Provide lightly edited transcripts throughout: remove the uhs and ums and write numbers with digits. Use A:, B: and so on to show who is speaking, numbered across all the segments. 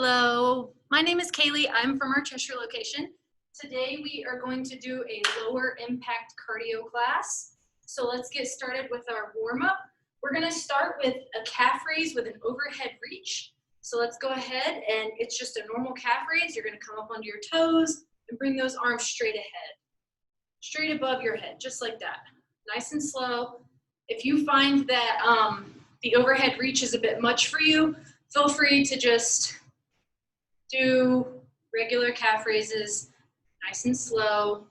A: Hello, my name is Kaylee. I'm from our Cheshire location. Today we are going to do a lower impact cardio class. So let's get started with our warm up. We're going to start with a calf raise with an overhead reach. So let's go ahead, and it's just a normal calf raise. You're going to come up onto your toes and bring those arms straight ahead, straight above your head, just like that. Nice and slow. If you find that the overhead reach is a bit much for you, feel free to just do regular calf raises, nice and slow.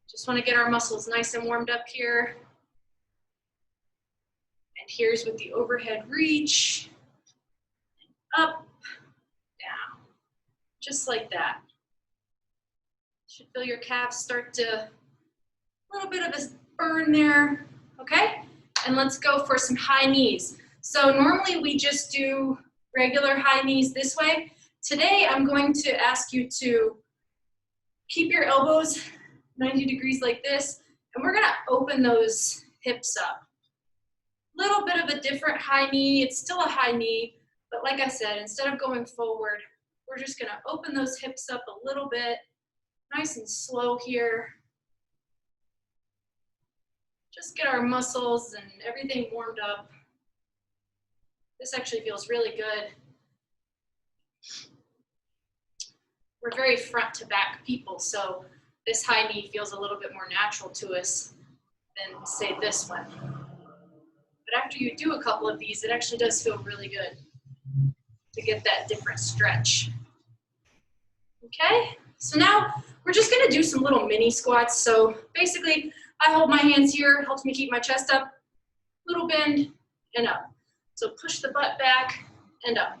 A: Just want to get our muscles nice and warmed up here. And here's with the overhead reach. Up, down, just like that. Should feel your calves start to, a little bit of a burn there, okay? And let's go for some high knees. So normally we just do regular high knees this way. Today I'm going to ask you to keep your elbows 90 degrees like this, and we're gonna open those hips up. Little bit of a different high knee. It's still a high knee, but like I said, instead of going forward, we're just gonna open those hips up a little bit, nice and slow here. Just get our muscles and everything warmed up. This actually feels really good. We're very front to back people, so this high knee feels a little bit more natural to us than, say, this one. But after you do a couple of these, it actually does feel really good to get that different stretch. Okay, so now we're just gonna do some little mini squats. So basically, I hold my hands here, helps me keep my chest up, little bend and up. So push the butt back and up,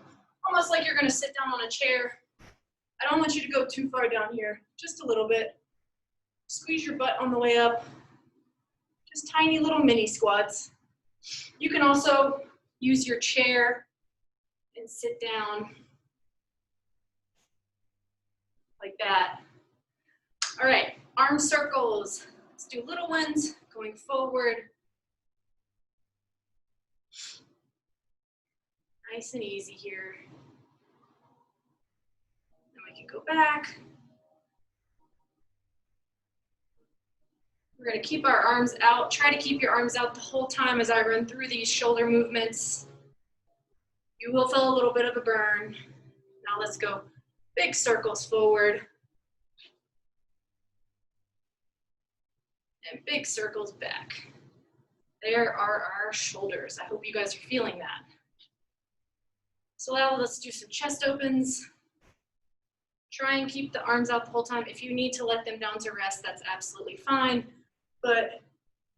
A: almost like you're gonna sit down on a chair. I don't want you to go too far down here, just a little bit. Squeeze your butt on the way up. Just tiny little mini squats. You can also use your chair and sit down like that. All right, arm circles. Let's do little ones going forward. Nice and easy here. Then we can go back. We're gonna keep our arms out. Try to keep your arms out the whole time as I run through these shoulder movements. You will feel a little bit of a burn. Now let's go big circles forward. And big circles back. There are our shoulders. I hope you guys are feeling that. So now let's do some chest opens. Try and keep the arms out the whole time. If you need to let them down to rest, that's absolutely fine. But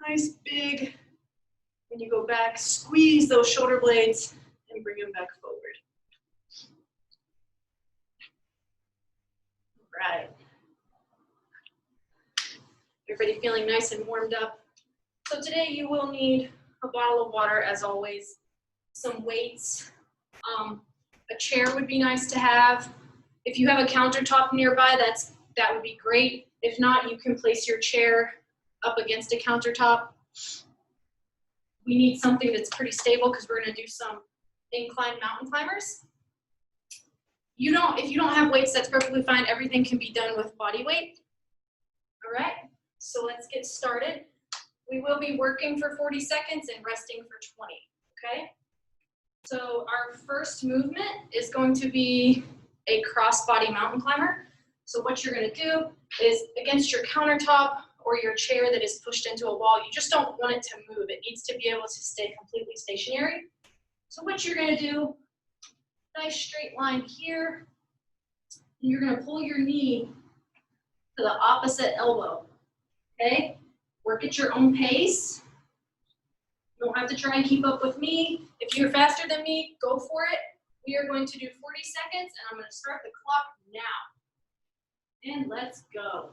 A: nice big, when you go back, squeeze those shoulder blades and bring them back forward. All right. Everybody feeling nice and warmed up? So today you will need a bottle of water, as always, some weights. A chair would be nice to have. If you have a countertop nearby, that would be great. If not, you can place your chair up against a countertop. We need something that's pretty stable because we're going to do some incline mountain climbers. If you don't have weights, that's perfectly fine. Everything can be done with body weight. All right, so let's get started. We will be working for 40 seconds and resting for 20, okay? So our first movement is going to be a cross-body mountain climber. So what you're gonna do is against your countertop or your chair that is pushed into a wall, you just don't want it to move. It needs to be able to stay completely stationary. So what you're gonna do, nice straight line here, and you're gonna pull your knee to the opposite elbow, okay? Work at your own pace. You don't have to try and keep up with me. If you're faster than me, go for it. We are going to do 40 seconds, and I'm going to start the clock now. And let's go.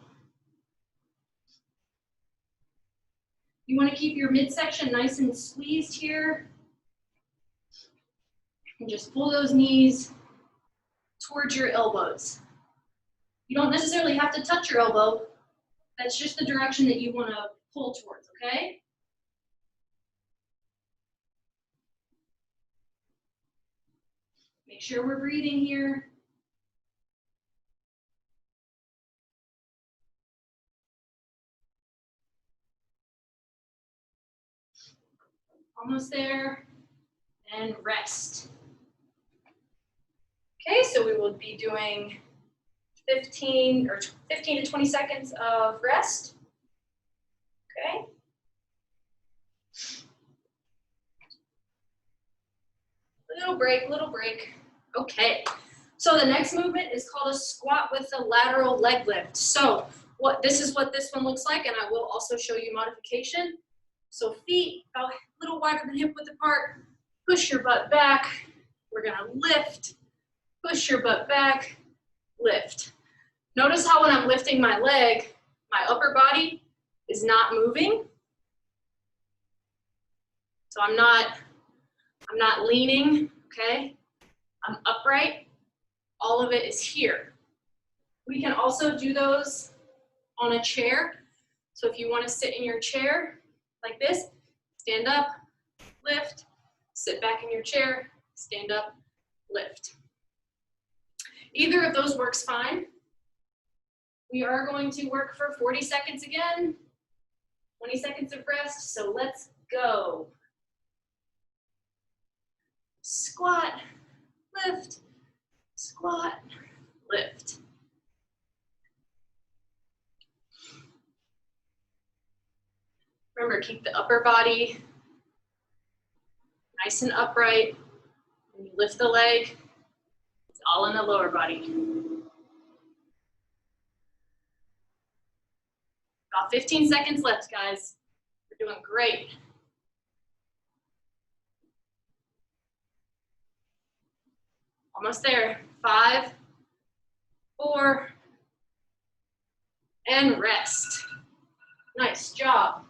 A: You want to keep your midsection nice and squeezed here. And just pull those knees towards your elbows. You don't necessarily have to touch your elbow. That's just the direction that you want to pull towards, okay? Make sure we're breathing here. Almost there, and rest. Okay, so we will be doing 15 to 20 seconds of rest. Okay. Little break. Okay. So the next movement is called a squat with a lateral leg lift. So this is what this one looks like, and I will also show you modification. So feet about a little wider than hip width apart. Push your butt back. We're gonna lift. Push your butt back. Lift. Notice how when I'm lifting my leg, my upper body is not moving. So I'm not leaning, okay? I'm upright. All of it is here. We can also do those on a chair. So if you want to sit in your chair like this, stand up, lift, sit back in your chair, stand up, lift. Either of those works fine. We are going to work for 40 seconds again, 20 seconds of rest, so let's go. Squat, lift, squat, lift. Remember, keep the upper body nice and upright. When you lift the leg, it's all in the lower body. About 15 seconds left, guys. We're doing great. Almost there. 5, 4, and rest. Nice job.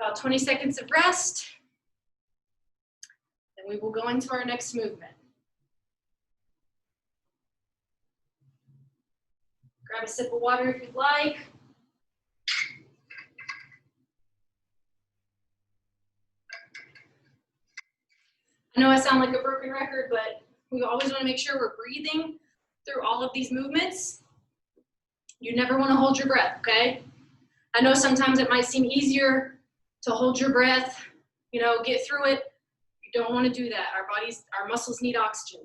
A: About 20 seconds of rest. Then we will go into our next movement. Grab a sip of water if you'd like. I know I sound like a broken record, but we always want to make sure we're breathing through all of these movements. You never want to hold your breath, okay? I know sometimes it might seem easier to hold your breath, you know, get through it. You don't want to do that. Our muscles need oxygen.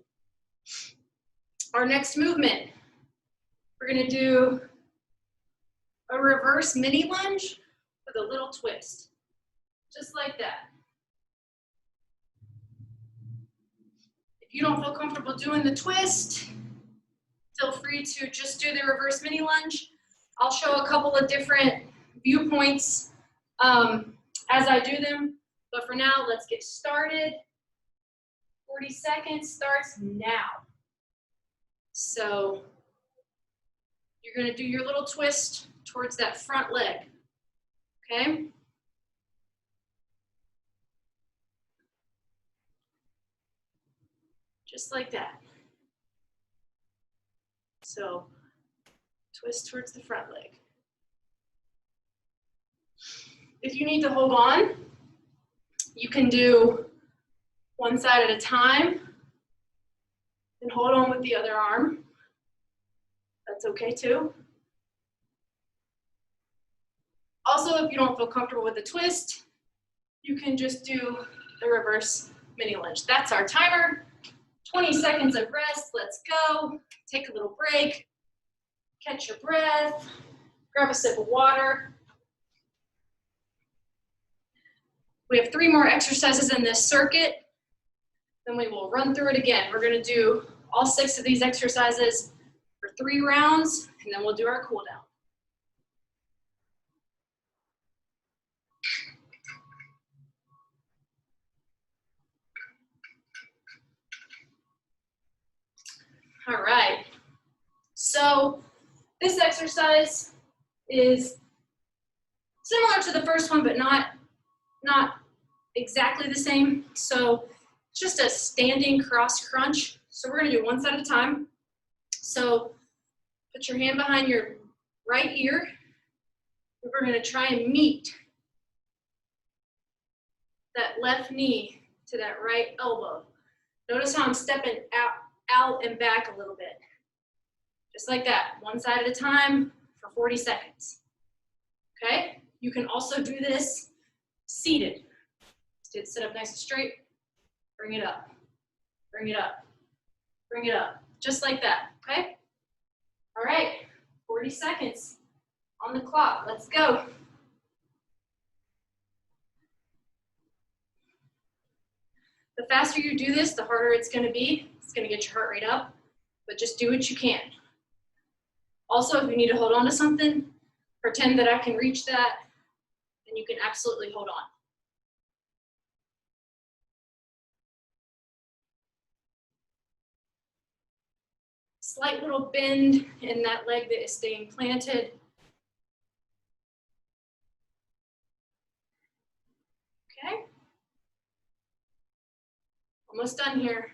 A: Our next movement, we're going to do a reverse mini lunge with a little twist, just like that. If you don't feel comfortable doing the twist, feel free to just do the reverse mini lunge. I'll show a couple of different viewpoints as I do them, but for now, let's get started. 40 seconds starts now. So you're going to do your little twist towards that front leg, okay? Just like that. So twist towards the front leg. If you need to hold on, you can do one side at a time and hold on with the other arm. That's okay too. Also, if you don't feel comfortable with the twist, you can just do the reverse mini lunge. That's our timer. 20 seconds of rest, let's go. Take a little break, catch your breath, grab a sip of water. We have 3 more exercises in this circuit, then we will run through it again. We're gonna do all 6 of these exercises for 3 rounds, and then we'll do our cool down. All right, so this exercise is similar to the first one, but not exactly the same. So it's just a standing cross crunch. So we're gonna do one side at a time. So put your hand behind your right ear. We're we're gonna try and meet that left knee to that right elbow. Notice how I'm stepping out and back a little bit. Just like that, one side at a time for 40 seconds. Okay? You can also do this seated. Sit up nice and straight, bring it up, bring it up, bring it up, just like that, okay? All right, 40 seconds on the clock, let's go. The faster you do this, the harder it's gonna be. It's gonna get your heart rate up, but just do what you can. Also, if you need to hold on to something, pretend that I can reach that, and you can absolutely hold on. Slight little bend in that leg that is staying planted. Okay. Almost done here.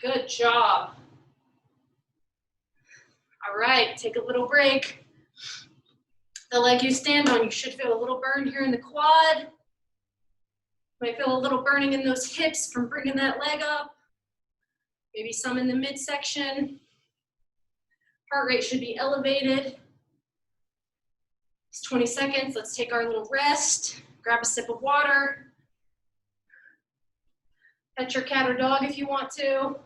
A: Good job. All right, take a little break. The leg you stand on, you should feel a little burn here in the quad. Might feel a little burning in those hips from bringing that leg up. Maybe some in the midsection. Heart rate should be elevated. It's 20 seconds. Let's take our little rest. Grab a sip of water. Pet your cat or dog if you want to.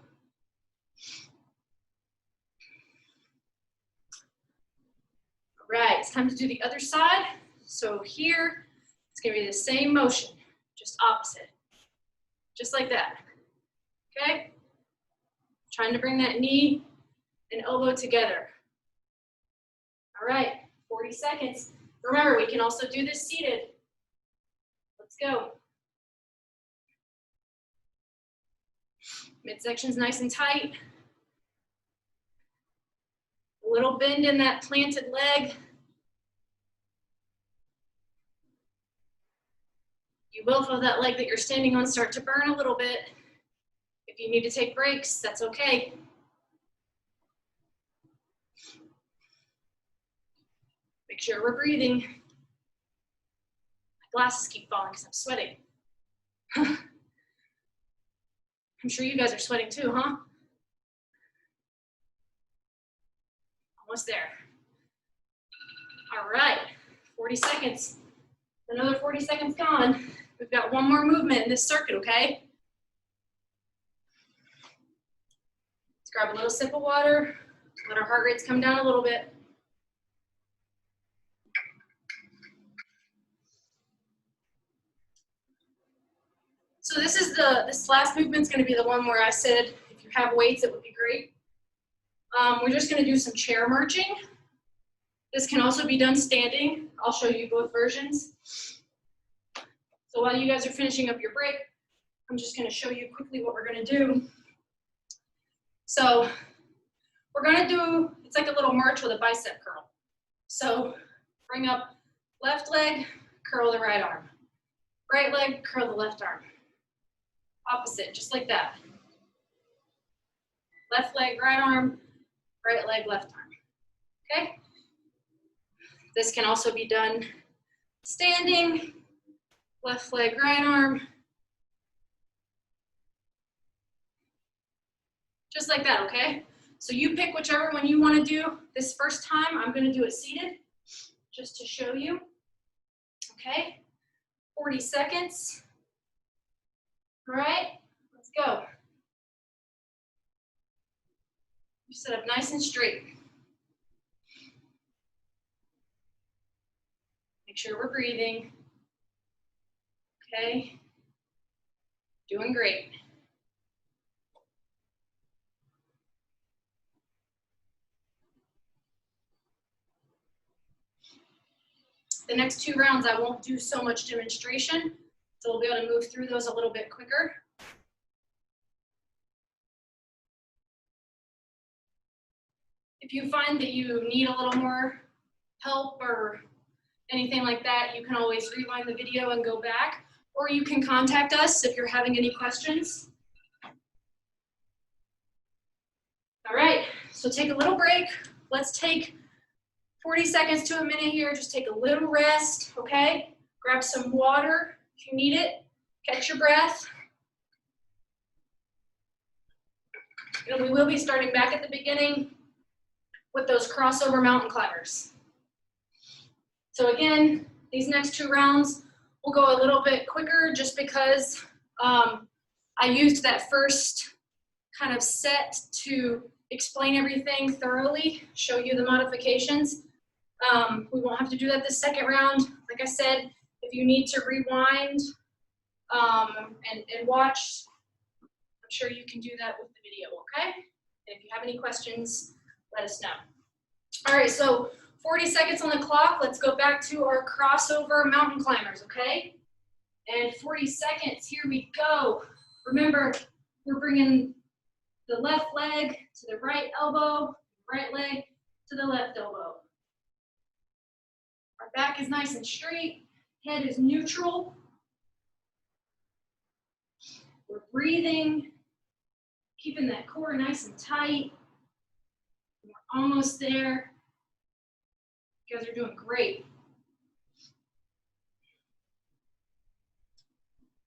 A: All right, it's time to do the other side. So here, it's gonna be the same motion, just opposite. Just like that, okay? Trying to bring that knee and elbow together. All right, 40 seconds. Remember, we can also do this seated. Let's go. Midsection's nice and tight. A little bend in that planted leg. You will feel that leg that you're standing on start to burn a little bit. If you need to take breaks, that's okay. Make sure we're breathing. My glasses keep falling because I'm sweating. I'm sure you guys are sweating too, huh? Almost there. All right, 40 seconds. Another 40 seconds gone. We've got one more movement in this circuit, okay? Let's grab a little sip of water. Let our heart rates come down a little bit. So this last movement's gonna be the one where I said, if you have weights, it would be great. We're just gonna do some chair marching. This can also be done standing. I'll show you both versions. So while you guys are finishing up your break, I'm just gonna show you quickly what we're gonna do. So we're gonna do, it's like a little march with a bicep curl. So bring up left leg, curl the right arm. Right leg, curl the left arm. Opposite, just like that. Left leg, right arm, right leg, left arm. Okay? This can also be done standing, left leg, right arm. Just like that, okay? So you pick whichever one you want to do. This first time, I'm going to do it seated, just to show you. Okay? 40 seconds. All right, let's go. You sit up nice and straight. Make sure we're breathing. Okay? Doing great. The next 2 rounds, I won't do so much demonstration, so we'll be able to move through those a little bit quicker. If you find that you need a little more help or anything like that, you can always rewind the video and go back, or you can contact us if you're having any questions. All right, so take a little break. Let's take 40 seconds to a minute here, just take a little rest, okay? Grab some water if you need it, catch your breath. And we will be starting back at the beginning with those crossover mountain climbers. So again, these next 2 rounds will go a little bit quicker just because I used that first kind of set to explain everything thoroughly, show you the modifications. We won't have to do that this second round. Like I said, if you need to rewind and watch, I'm sure you can do that with the video, okay? And if you have any questions, let us know. All right, so 40 seconds on the clock. Let's go back to our crossover mountain climbers, okay? And 40 seconds, here we go. Remember, we're bringing the left leg to the right elbow, right leg to the left elbow. Our back is nice and straight, head is neutral. We're breathing, keeping that core nice and tight. We're almost there. You guys are doing great.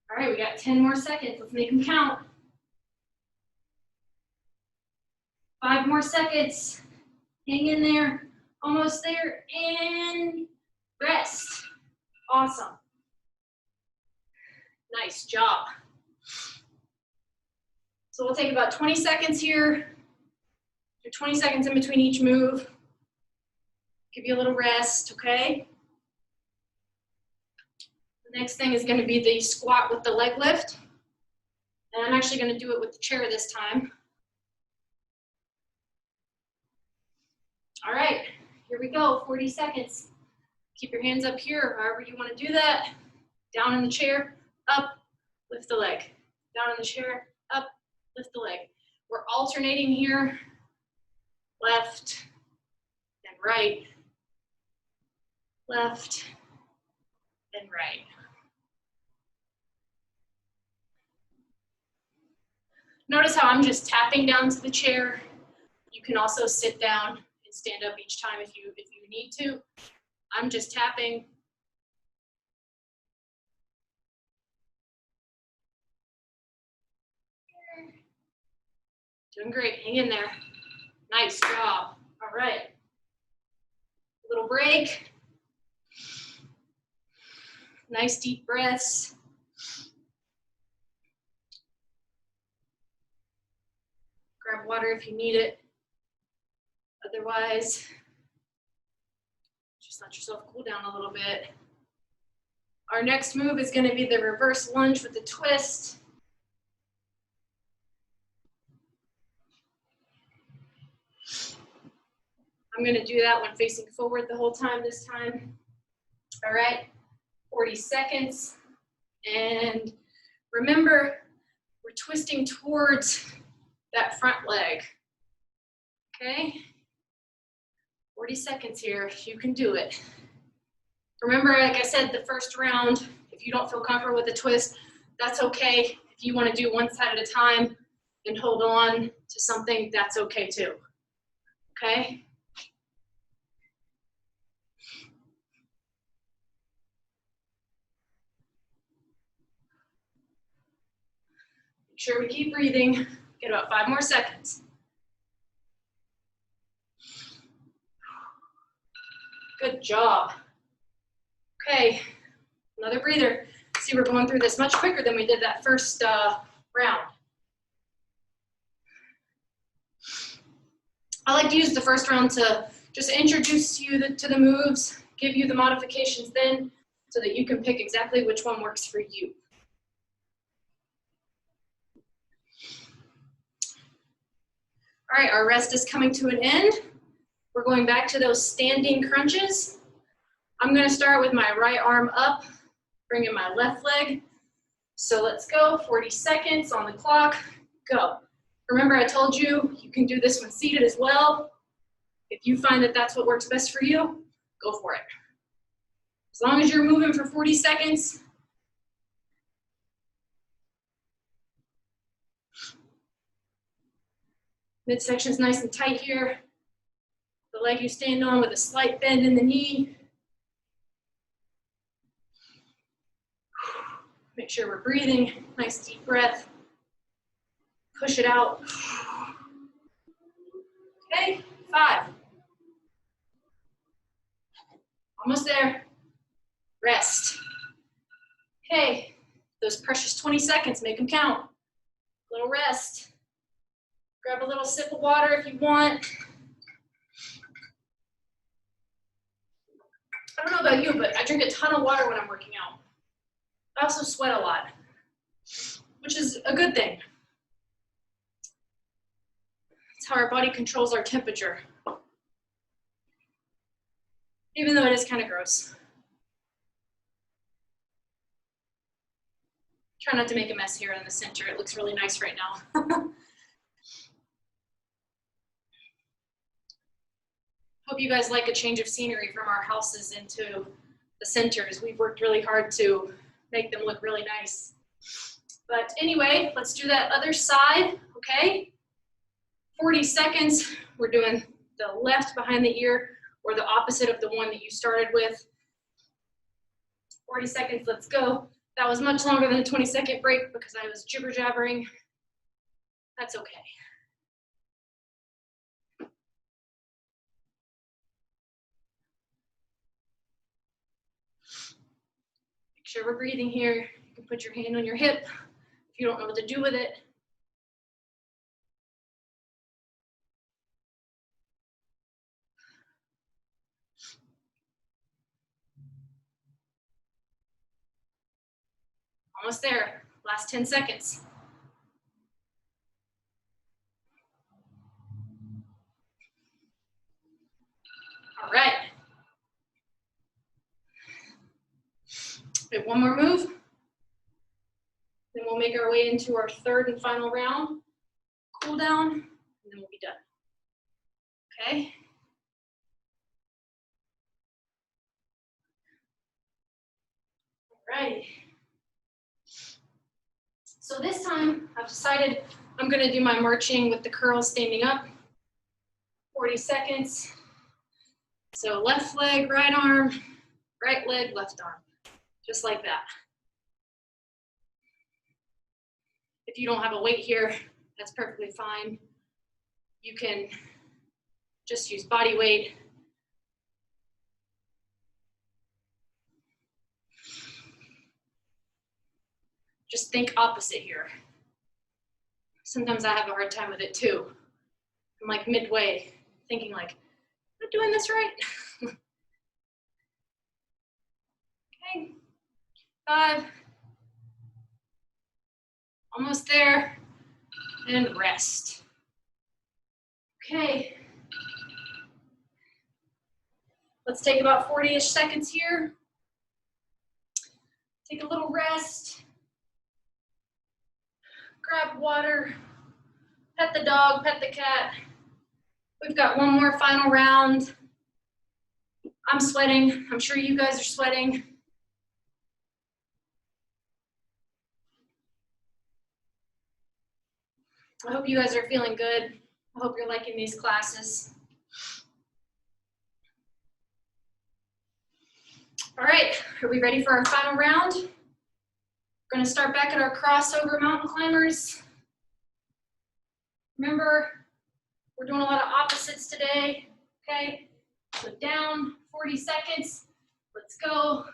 A: All right, we got 10 more seconds. Let's make them count. 5 more seconds. Hang in there. Almost there. And rest. Awesome. Nice job. So we'll take about 20 seconds here. Do 20 seconds in between each move. Give you a little rest, okay? The next thing is going to be the squat with the leg lift. And I'm actually going to do it with the chair this time. All right, here we go, 40 seconds. Keep your hands up here, however you want to do that. Down in the chair, up, lift the leg. Down in the chair, up, lift the leg. We're alternating here, left and right, left and right. Notice how I'm just tapping down to the chair. You can also sit down and stand up each time if you need to. I'm just tapping. Doing great, hang in there. Nice job, all right. A little break. Nice deep breaths. Grab water if you need it. Otherwise, just let yourself cool down a little bit. Our next move is going to be the reverse lunge with the twist. I'm going to do that when facing forward the whole time this time. All right, 40 seconds. And remember, we're twisting towards that front leg. Okay? 40 seconds here, you can do it. Remember, like I said, the first round, if you don't feel comfortable with the twist, that's okay. If you want to do one side at a time and hold on to something, that's okay too. Okay? Make sure we keep breathing. Get about 5 more seconds. Good job. Okay, another breather. See, we're going through this much quicker than we did that first round. I like to use the first round to just introduce you to the moves, give you the modifications then, so that you can pick exactly which one works for you. All right, our rest is coming to an end. We're going back to those standing crunches. I'm going to start with my right arm up, bringing my left leg. So let's go, 40 seconds on the clock, go. Remember, I told you, you can do this when seated as well. If you find that that's what works best for you, go for it. As long as you're moving for 40 seconds. Midsection's nice and tight here. The the leg you stand on with a slight bend in the knee. Make sure we're breathing. Nice deep breath. Push it out. Okay, 5. Almost there. Rest. Okay, those precious 20 seconds, make them count. Little rest. Grab a little sip of water if you want. I don't know about you, but I drink a ton of water when I'm working out. I also sweat a lot, which is a good thing. It's how our body controls our temperature. Even though it is kind of gross. Try not to make a mess here in the center. It looks really nice right now. Hope you guys like a change of scenery from our houses into the centers. We've worked really hard to make them look really nice. But anyway, let's do that other side, okay? 40 seconds, we're doing the left behind the ear or the opposite of the one that you started with. 40 seconds, let's go. That was much longer than a 20-second break because I was jibber-jabbering. That's okay. Make sure we're breathing here. You can put your hand on your hip if you don't know what to do with it. Almost there. Last 10 seconds. All right. We have one more move. Then we'll make our way into our third and final round. Cool down, and then we'll be done. Okay? All right. So this time, I've decided I'm going to do my marching with the curls standing up. 40 seconds. So left leg, right arm, right leg, left arm. Just like that. If you don't have a weight here, that's perfectly fine. You can just use body weight. Just think opposite here. Sometimes I have a hard time with it too. I'm like midway, thinking like, am I doing this right? Okay, 5. Almost there, and rest. Okay. Let's take about 40-ish seconds here. Take a little rest. Grab water, pet the dog, pet the cat. We've got one more final round. I'm sweating. I'm sure you guys are sweating. I hope you guys are feeling good. I hope you're liking these classes. All right, are we ready for our final round? We're going to start back at our crossover mountain climbers. Remember, we're doing a lot of opposites today, okay? So down, 40 seconds. Let's go.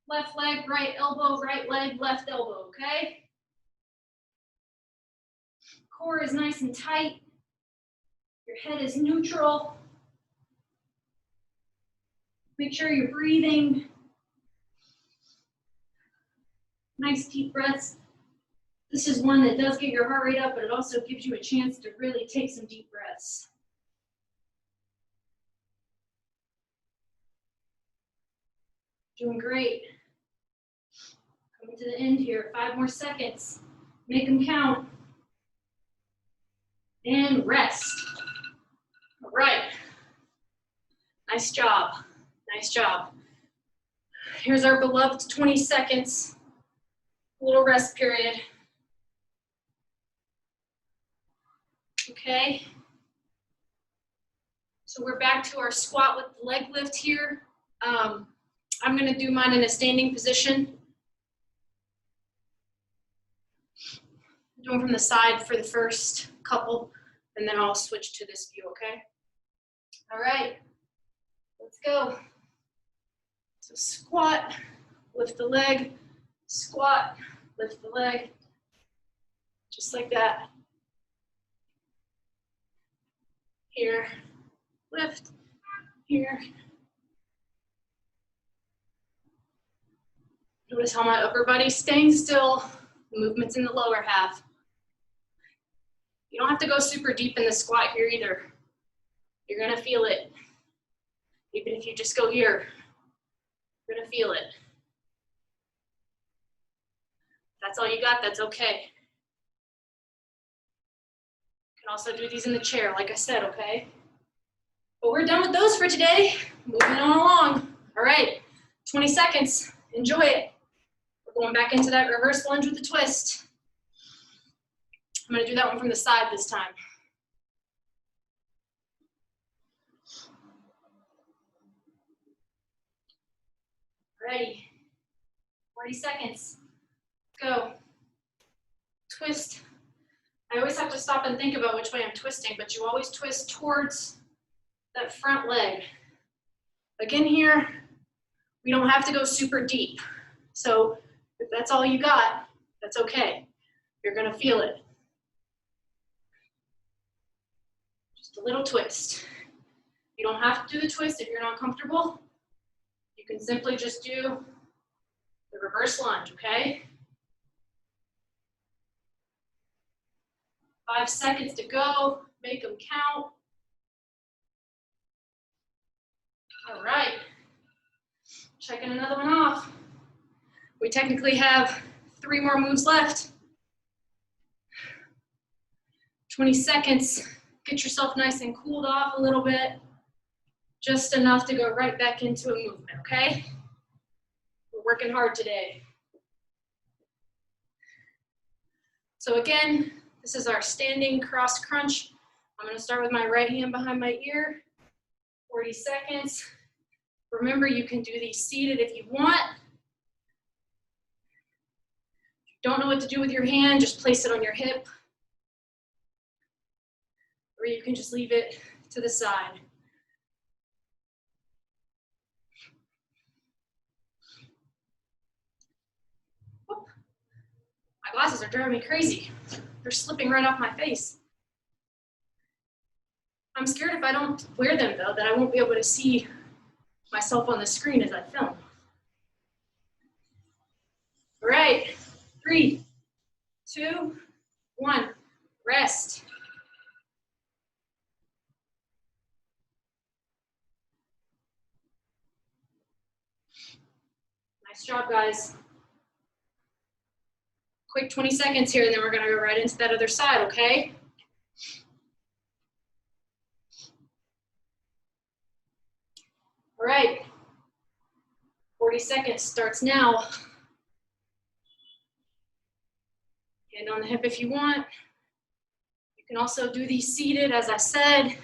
A: Left leg, right elbow, right leg, left elbow, okay? Core is nice and tight. Your head is neutral. Make sure you're breathing. Nice deep breaths. This is one that does get your heart rate up, but it also gives you a chance to really take some deep breaths. Doing great. Coming to the end here, 5 more seconds. Make them count. And rest. All right. Nice job. Nice job. Here's our beloved 20 seconds. A little rest period. Okay. So we're back to our squat with the leg lift here. I'm going to do mine in a standing position. Doing from the side for the first couple, and then I'll switch to this view, okay? All right, let's go. So squat, lift the leg, squat, lift the leg, just like that. Here, lift, here. Notice how my upper body's staying still, movements in the lower half. You don't have to go super deep in the squat here either. You're gonna feel it. Even if you just go here, you're gonna feel it. If that's all you got, that's okay. You can also do these in the chair, like I said, okay? But we're done with those for today. Moving on along. All right, 20 seconds, enjoy it. We're going back into that reverse lunge with the twist. I'm gonna do that one from the side this time. Ready, 40 seconds, go. Twist. I always have to stop and think about which way I'm twisting, but you always twist towards that front leg. Again here, we don't have to go super deep. So if that's all you got, that's okay. You're gonna feel it. Just a little twist. You don't have to do the twist if you're not comfortable. You can simply just do the reverse lunge, okay? 5 seconds to go, make them count. All right, checking another one off. We technically have 3 more moves left. 20 seconds, get yourself nice and cooled off a little bit. Just enough to go right back into a movement, okay? We're working hard today. So again, this is our standing cross crunch. I'm gonna start with my right hand behind my ear, 40 seconds. Remember, you can do these seated if you want. If you don't know what to do with your hand, just place it on your hip. Or you can just leave it to the side. My glasses are driving me crazy. They're slipping right off my face. I'm scared if I don't wear them though, that I won't be able to see myself on the screen as I film. All right, 3, 2, 1, rest. Nice job, guys. Quick 20 seconds here, and then we're gonna go right into that other side, okay? All right, 40 seconds starts now. Hand on the hip if you want. You can also do these seated, as I said.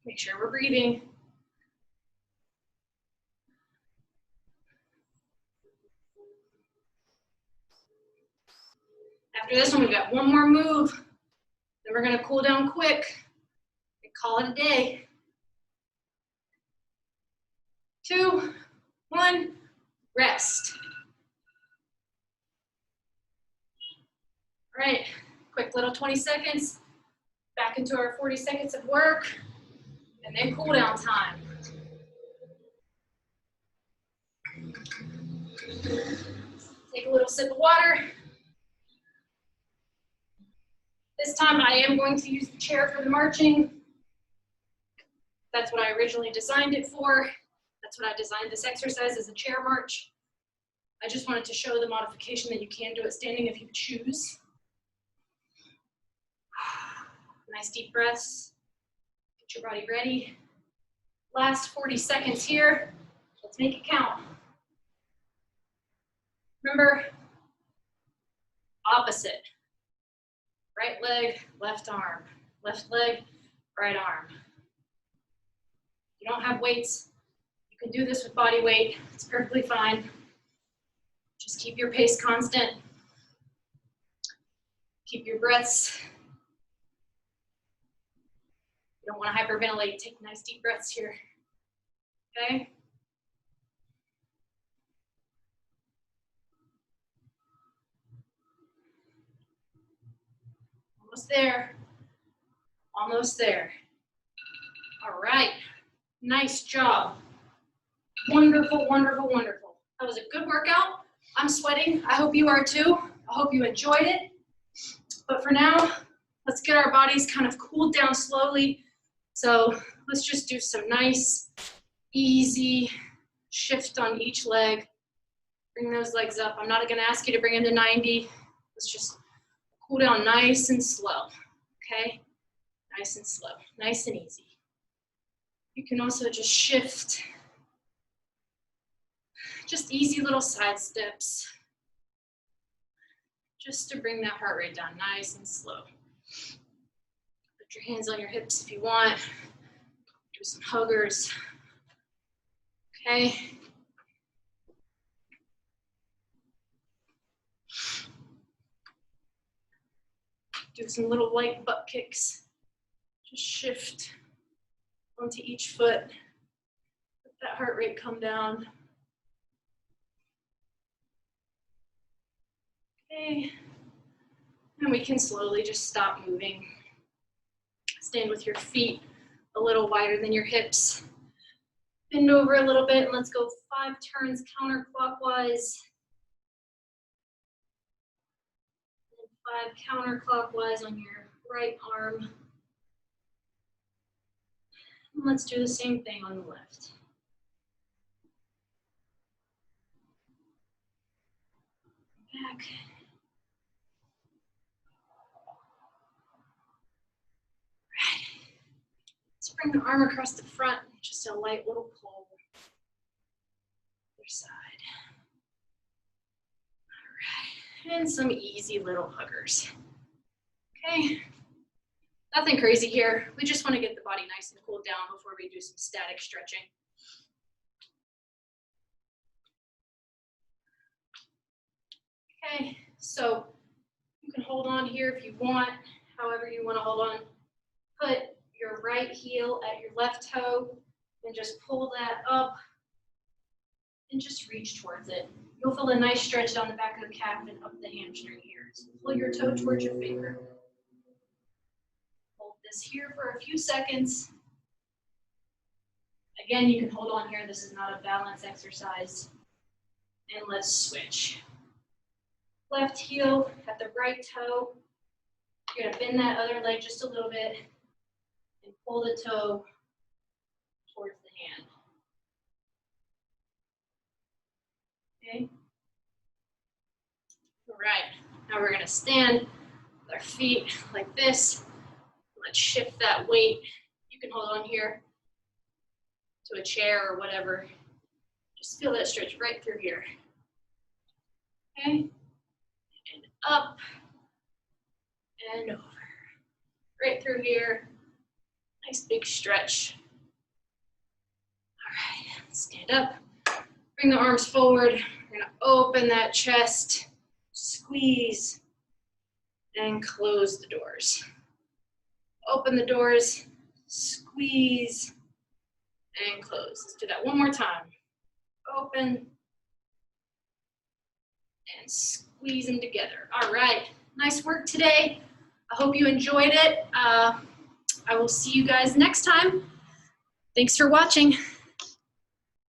A: Make sure we're breathing. After this one, we've got one more move. Then we're gonna cool down quick and call it a day. 2, 1, rest. All right, quick little 20 seconds. Back into our 40 seconds of work, and then cool down time. Take a little sip of water. This time I am going to use the chair for the marching. That's what I originally designed it for. That's what I designed this exercise as a chair march. I just wanted to show the modification that you can do it standing if you choose. Nice deep breaths. Get your body ready. Last 40 seconds here. Let's make it count. Remember, opposite. Right leg, left arm. Left leg, right arm. If you don't have weights, you can do this with body weight. It's perfectly fine. Just keep your pace constant. Keep your breaths. You don't want to hyperventilate. Take nice deep breaths here. Okay? Almost there. Almost there. All right. Nice job. Wonderful, wonderful, wonderful. That was a good workout. I'm sweating. I hope you are too. I hope you enjoyed it. But for now, let's get our bodies kind of cooled down slowly. So let's just do some nice, easy shift on each leg. Bring those legs up. I'm not going to ask you to bring them to 90. Let's just cool down nice and slow. Okay? Nice and slow. Nice and easy. You can also just shift. Just easy little side steps. Just to bring that heart rate down nice and slow. Put your hands on your hips if you want. Do some huggers. Okay. Do some little light butt kicks. Just shift onto each foot. Let that heart rate come down. Okay. And we can slowly just stop moving. Stand with your feet a little wider than your hips. Bend over a little bit and let's go 5 turns counterclockwise. And 5 counterclockwise on your right arm. And let's do the same thing on the left. Back. Right. Let's bring the arm across the front, just a light little pull. Other side. All right, and some easy little huggers. Okay, nothing crazy here. We just want to get the body nice and cooled down before we do some static stretching. Okay, so you can hold on here if you want, however you want to hold on. Put your right heel at your left toe and just pull that up and just reach towards it. You'll feel a nice stretch down the back of the calf and up the hamstring here. So pull your toe towards your finger. Hold this here for a few seconds. Again, you can hold on here. This is not a balance exercise. And let's switch. Left heel at the right toe. You're gonna bend that other leg just a little bit and pull the toe towards the hand. Okay. All right, now we're gonna stand with our feet like this. Let's shift that weight. You can hold on here to a chair or whatever. Just feel that stretch right through here. Okay, and up and over. Right through here. Nice big stretch. All right, stand up. Bring the arms forward. We're gonna open that chest, squeeze, and close the doors. Open the doors, squeeze, and close. Let's do that one more time. Open, and squeeze them together. All right, nice work today. I hope you enjoyed it. I will see you guys next time. Thanks for watching.